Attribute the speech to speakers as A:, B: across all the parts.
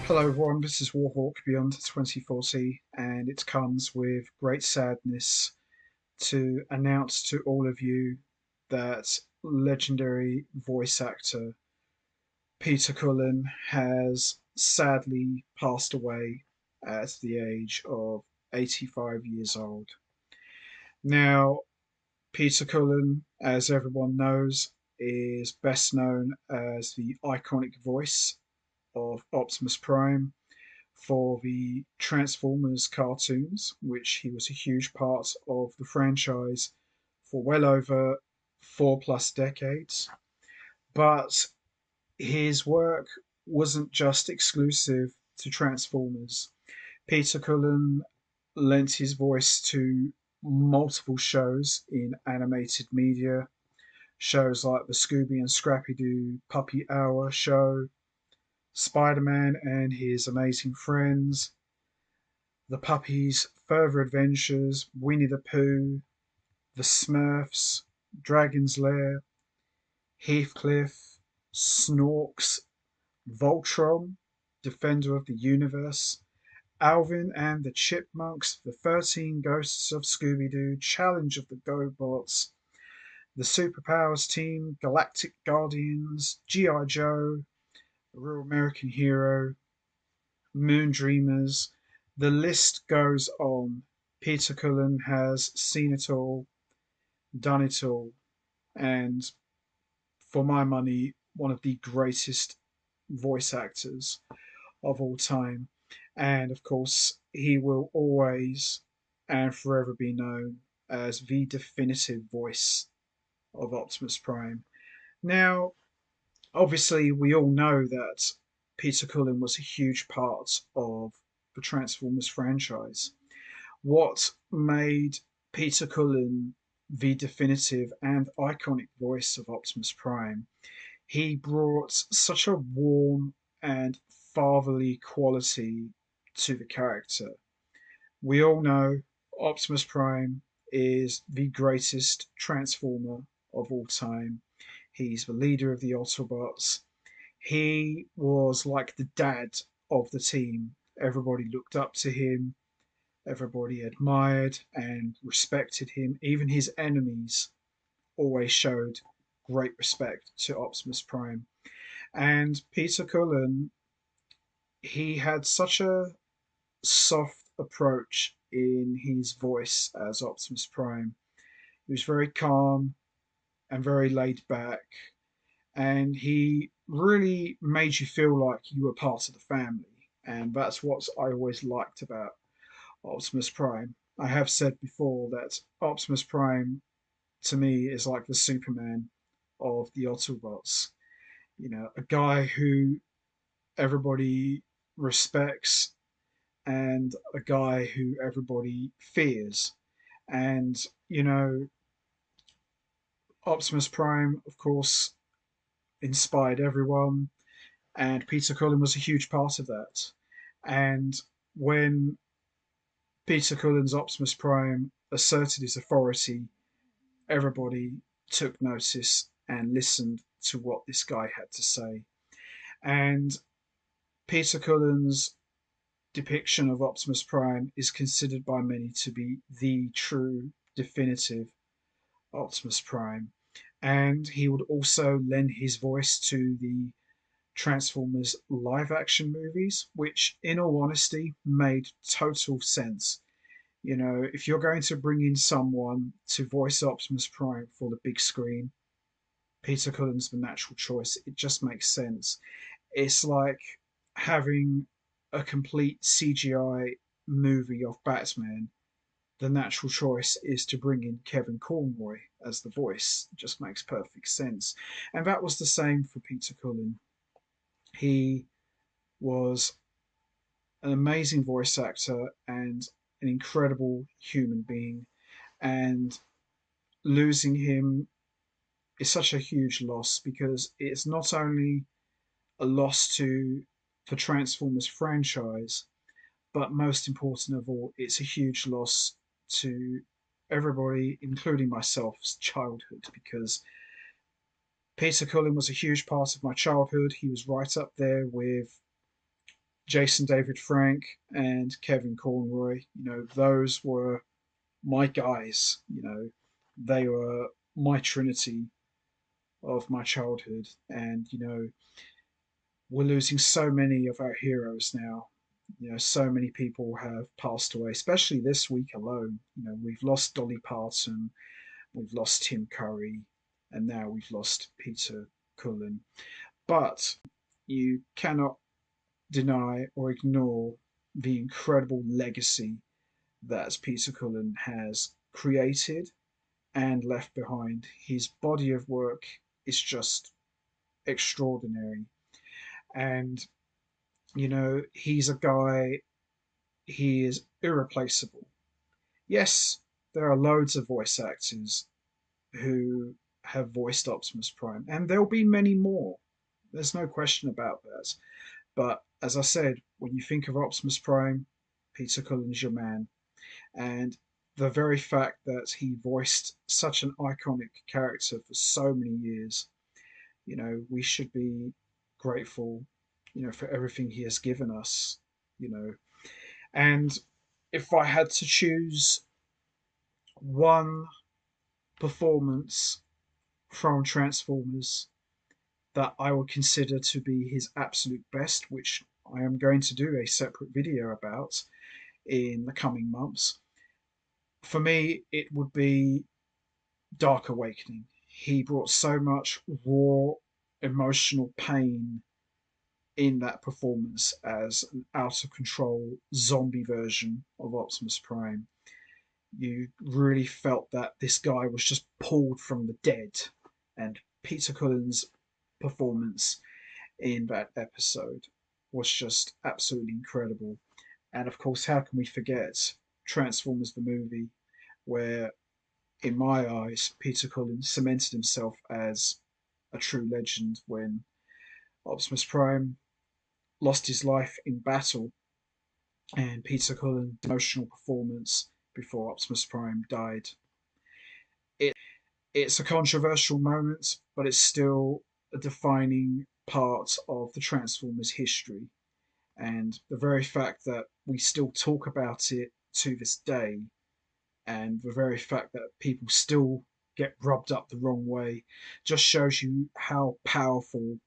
A: Hello everyone, this is Warhawk Beyond 2040, and it comes with great sadness to announce to all of you that legendary voice actor Peter Cullen has sadly passed away at the age of 85 years old. Now, Peter Cullen, as everyone knows, is best known as the iconic voice of Optimus Prime for the Transformers cartoons, which he was a huge part of the franchise for well over 4+ decades. But his work wasn't just exclusive to Transformers. Peter Cullen lent his voice to multiple shows in animated media, shows like the Scooby and Scrappy Doo Puppy Hour show, Spider Man and His Amazing Friends, The Puppies' Further Adventures, Winnie the Pooh, The Smurfs, Dragon's Lair, Heathcliff, Snorks, Voltron, Defender of the Universe, Alvin and the Chipmunks, The 13 Ghosts of Scooby Doo, Challenge of the GoBots, The Superpowers Team, Galactic Guardians, G.I. Joe, A Real American Hero, Moon Dreamers. The list goes on. Peter Cullen has seen it all, done it all, and for my money, one of the greatest voice actors of all time. And of course, he will always and forever be known as the definitive voice of Optimus Prime. Now, obviously, we all know that Peter Cullen was a huge part of the Transformers franchise. What made Peter Cullen the definitive and iconic voice of Optimus Prime? He brought such a warm and fatherly quality to the character. We all know Optimus Prime is the greatest Transformer of all time. He's the leader of the Autobots. He was like the dad of the team. Everybody looked up to him, everybody admired and respected him. Even his enemies always showed great respect to Optimus Prime. And Peter Cullen, he had such a soft approach in his voice as Optimus Prime. He was very calm and very laid back, and he really made you feel like you were part of the family. And that's what I always liked about Optimus Prime. I have said before that Optimus Prime to me is like the Superman of the Autobots. You know, a guy who everybody respects and a guy who everybody fears. And, you know, Optimus Prime, of course, inspired everyone, and Peter Cullen was a huge part of that. And when Peter Cullen's Optimus Prime asserted his authority, everybody took notice and listened to what this guy had to say. And Peter Cullen's depiction of Optimus Prime is considered by many to be the true, definitive Optimus Prime. And he would also lend his voice to the Transformers live action movies, which, in all honesty, made total sense. You know, if you're going to bring in someone to voice Optimus Prime for the big screen, Peter Cullen's the natural choice. It just makes sense. It's like having a complete CGI movie of Batman. The natural choice is to bring in Kevin Conroy as the voice. It just makes perfect sense. And that was the same for Peter Cullen. He was an amazing voice actor and an incredible human being. And losing him is such a huge loss because it's not only a loss to the Transformers franchise, but most important of all, it's a huge loss to everybody, including myself's childhood, because Peter Cullen was a huge part of my childhood. He was right up there with Jason David Frank and Kevin Conroy. Those were my guys. They were my trinity of my childhood. And, we're losing so many of our heroes now. So many people have passed away, especially this week alone. We've lost Dolly Parton, we've lost Tim Curry, and now we've lost Peter Cullen. But you cannot deny or ignore the incredible legacy that Peter Cullen has created and left behind. His body of work is just extraordinary. And, he's a guy, he is irreplaceable. Yes, there are loads of voice actors who have voiced Optimus Prime, and there'll be many more. There's no question about that. But as I said, when you think of Optimus Prime, Peter Cullen's your man. And the very fact that he voiced such an iconic character for so many years, we should be grateful, for everything he has given us, you know. And if I had to choose one performance from Transformers that I would consider to be his absolute best, which I am going to do a separate video about in the coming months, for me, it would be Dark Awakening. He brought so much raw emotional pain in that performance as an out of control zombie version of Optimus Prime. You really felt that this guy was just pulled from the dead, and Peter Cullen's performance in that episode was just absolutely incredible. And of course, how can we forget Transformers the movie, where, in my eyes, Peter Cullen cemented himself as a true legend when Optimus Prime lost his life in battle, and Peter Cullen's emotional performance before Optimus Prime died. It's a controversial moment, but it's still a defining part of the Transformers history. And the very fact that we still talk about it to this day, and the very fact that people still get rubbed up the wrong way, just shows you how powerful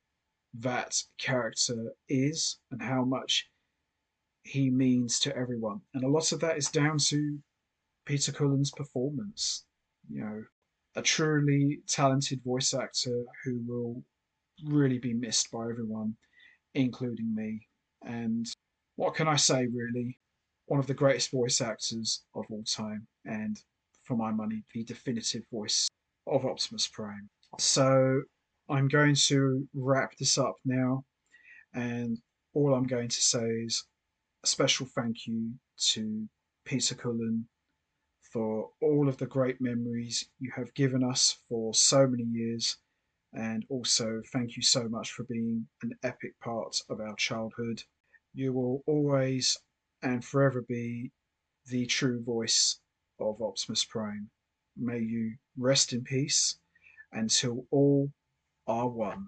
A: that character is and how much he means to everyone. And a lot of that is down to Peter Cullen's performance. A truly talented voice actor who will really be missed by everyone, including me. And what can I say, really? One of the greatest voice actors of all time, and for my money, the definitive voice of Optimus Prime. So I'm going to wrap this up now, and all I'm going to say is a special thank you to Peter Cullen for all of the great memories you have given us for so many years. And also, thank you so much for being an epic part of our childhood. You will always and forever be the true voice of Optimus Prime. May you rest in peace until all are one.